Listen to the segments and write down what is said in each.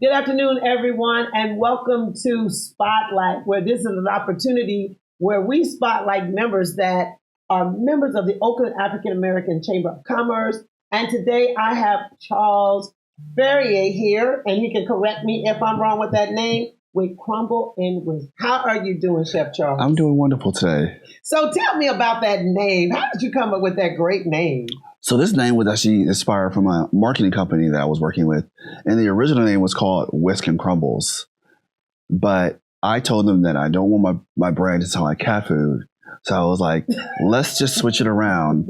Good afternoon, everyone, and welcome to Spotlight, where this is an opportunity where we spotlight members that are members of the Oakland African American Chamber of Commerce. And today I have Charles Farrier here, and he can correct me if I'm wrong with that name, with Crumble and Whisk. How are you doing, Chef Charles? I'm doing wonderful today. So tell me about that name. How did you come up with that great name? So this name was actually inspired from a marketing company that I was working with. And the original name was called Whisk and Crumbles. But I told them that I don't want my brand to sound like cat food. So I was like, let's just switch it around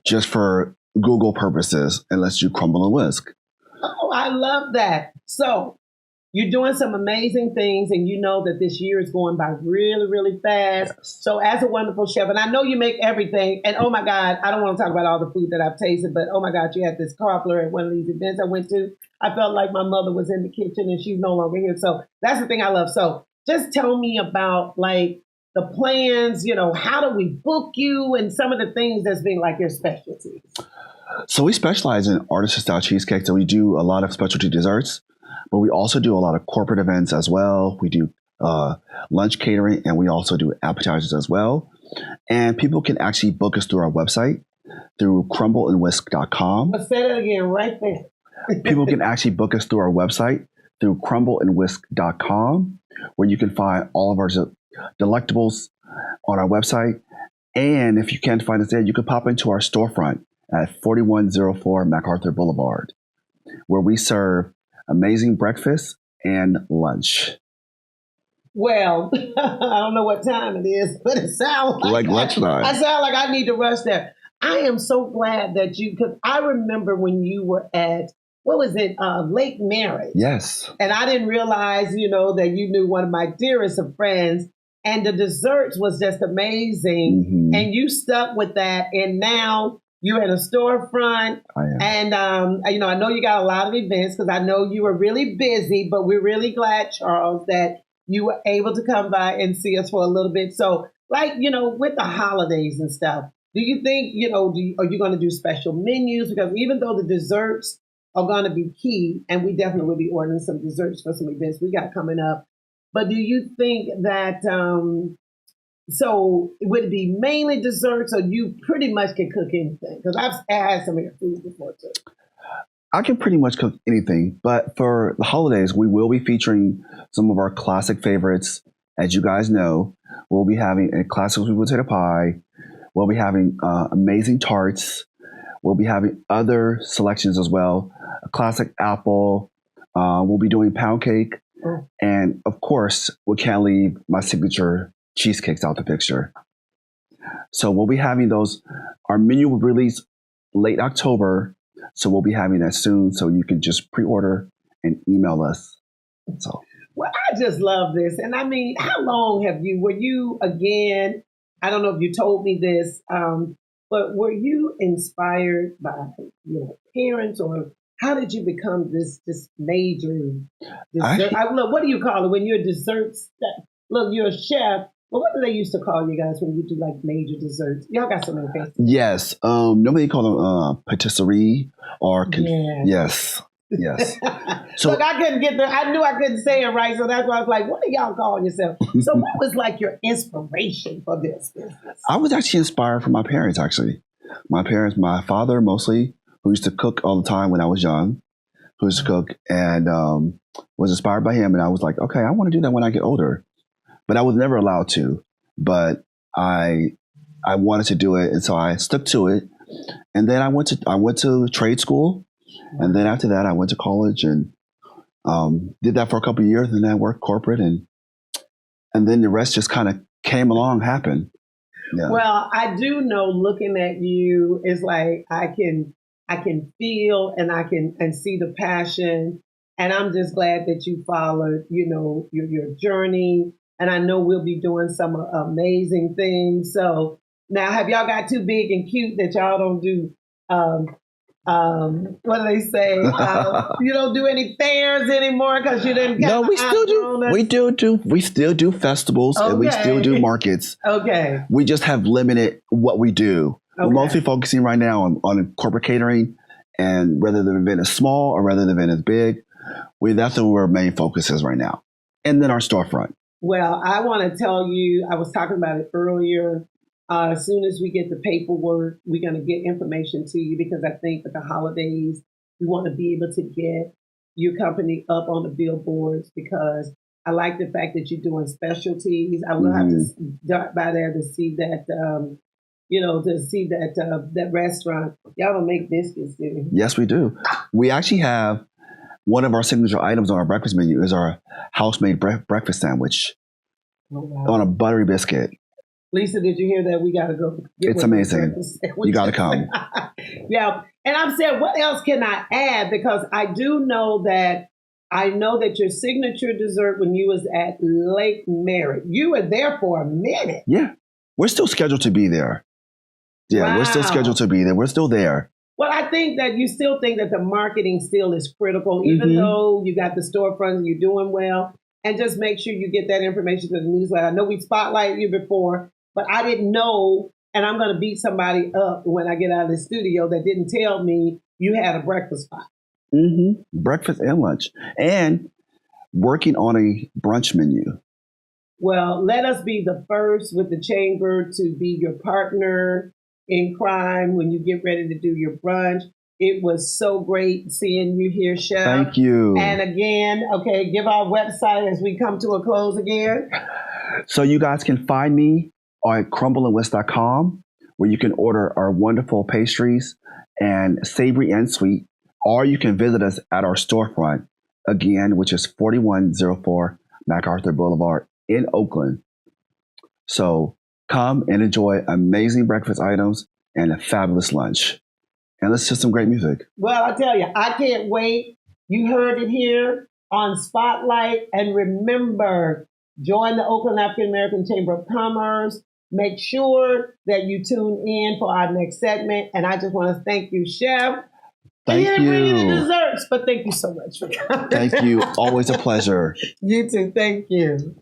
just for Google purposes and let's do Crumble and Whisk. Oh, I love that. So you're doing some amazing things, and you know that this year is going by really, really fast. Yes. So as a wonderful chef, and I know you make everything, and oh my God, I don't want to talk about all the food that I've tasted, but oh my God, you had this cobbler at one of these events I went to. I felt like my mother was in the kitchen and she's no longer here. So that's the thing I love. So just tell me about like the plans, how do we book you and some of the things that's being like your specialties. So we specialize in artisan style cheesecakes, and we do a lot of specialty desserts. But we also do a lot of corporate events as well. We do lunch catering, and we also do appetizers as well. And people can actually book us through our website, through crumbleandwhisk.com. Let's say that again right there. People can actually book us through our website, through crumbleandwhisk.com, where you can find all of our delectables on our website. And if you can't find us there, you can pop into our storefront at 4104 MacArthur Boulevard, where we serve amazing breakfast and lunch. Well, I don't know what time it is, but it sounds like lunchtime. I sound like I need to rush there. I am so glad that because I remember when you were at, what was it, Lake Mary? Yes. And I didn't realize, that you knew one of my dearest of friends, and the desserts was just amazing. Mm-hmm. And you stuck with that, and now you're in a storefront, and I know you got a lot of events because I know you were really busy, but we're really glad, Charles, that you were able to come by and see us for a little bit. So, with the holidays and stuff, do you think, are you going to do special menus? Because even though the desserts are going to be key, and we definitely will be ordering some desserts for some events we got coming up, but do you think that so would it be mainly desserts, or you pretty much can cook anything? Because I've had some of your food before too. I can pretty much cook anything, but for the holidays, we will be featuring some of our classic favorites. As you guys know, we'll be having a classic sweet potato pie. We'll be having amazing tarts. We'll be having other selections as well. A classic apple. We'll be doing pound cake. Oh. And of course, we can't leave my signature cheesecakes out the picture. So we'll be having those. Our menu will release late October, so we'll be having that soon. So you can just pre-order and email us. So, well, I just love this, and I mean, how long were you again? I don't know if you told me this, but were you inspired by parents, or how did you become this major dessert? Look, what do you call it when you're a dessert? Look, you're a chef. Well, what do they used to call you guys when you do like major desserts? Y'all got so many fancy. Yes. Nobody call them patisserie or yes. So look, I couldn't get I knew I couldn't say it right, so that's why I was like, what are y'all calling yourself? So what was like your inspiration for this business? I was actually inspired from my parents, actually. My father mostly, who used to cook all the time when I was young, who used to cook, and was inspired by him. And I was like, okay, I want to do that when I get older. But I was never allowed to. But I wanted to do it, and so I stuck to it. And then I went to trade school, and then after that I went to college and did that for a couple of years. And then I worked corporate, and then the rest just kind of came along, happened. Yeah. Well, I do know, looking at you, it's like I can feel and I can see the passion, and I'm just glad that you followed, your journey. And I know we'll be doing some amazing things. So now, have y'all got too big and cute that y'all don't do, what do they say? You don't do any fairs anymore because you didn't get. No, we still do. We still do festivals, and we still do markets. Okay. We just have limited what we do. Okay. We're mostly focusing right now on corporate catering, and whether the event is small or whether the event is big, That's where our main focus is right now. And then our storefront. Well, I want to tell you, I was talking about it earlier. As soon as we get the paperwork, we're going to get information to you, because I think with the holidays, we want to be able to get your company up on the billboards, because I like the fact that you're doing specialties. I will have to start by there to see that, that restaurant. Y'all don't make biscuits, do you? Yes, we do. We actually have one of our signature items on our breakfast menu is our house-made breakfast sandwich on a buttery biscuit. Lisa, did you hear that? We got to go. It's amazing. You got to come. Yeah. And I'm saying, what else can I add? Because I know that your signature dessert when you was at Lake Merritt, you were there for a minute. Yeah. We're still scheduled to be there. Yeah, wow. We're still scheduled to be there. We're still there. Well, I think that you still think that the marketing still is critical, even though you got the storefront and you're doing well. And just make sure you get that information to the newsletter. I know we spotlighted you before, but I didn't know, and I'm going to beat somebody up when I get out of the studio that didn't tell me you had a breakfast spot. Breakfast and lunch. And working on a brunch menu. Well, let us be the first with the chamber to be your partner in crime when you get ready to do your brunch. It was so great seeing you here, Chef. Thank you. And again, give our website as we come to a close again. So you guys can find me at crumbleandwhisk.com, where you can order our wonderful pastries and savory and sweet, or you can visit us at our storefront, again, which is 4104 MacArthur Boulevard in Oakland. So come and enjoy amazing breakfast items and a fabulous lunch. And listen to some great music. Well, I tell you, I can't wait. You heard it here on Spotlight. And remember, join the Oakland African American Chamber of Commerce. Make sure that you tune in for our next segment. And I just want to thank you, Chef. Thank you. Bring you the desserts, but thank you so much for coming. Thank you. Always a pleasure. You too. Thank you.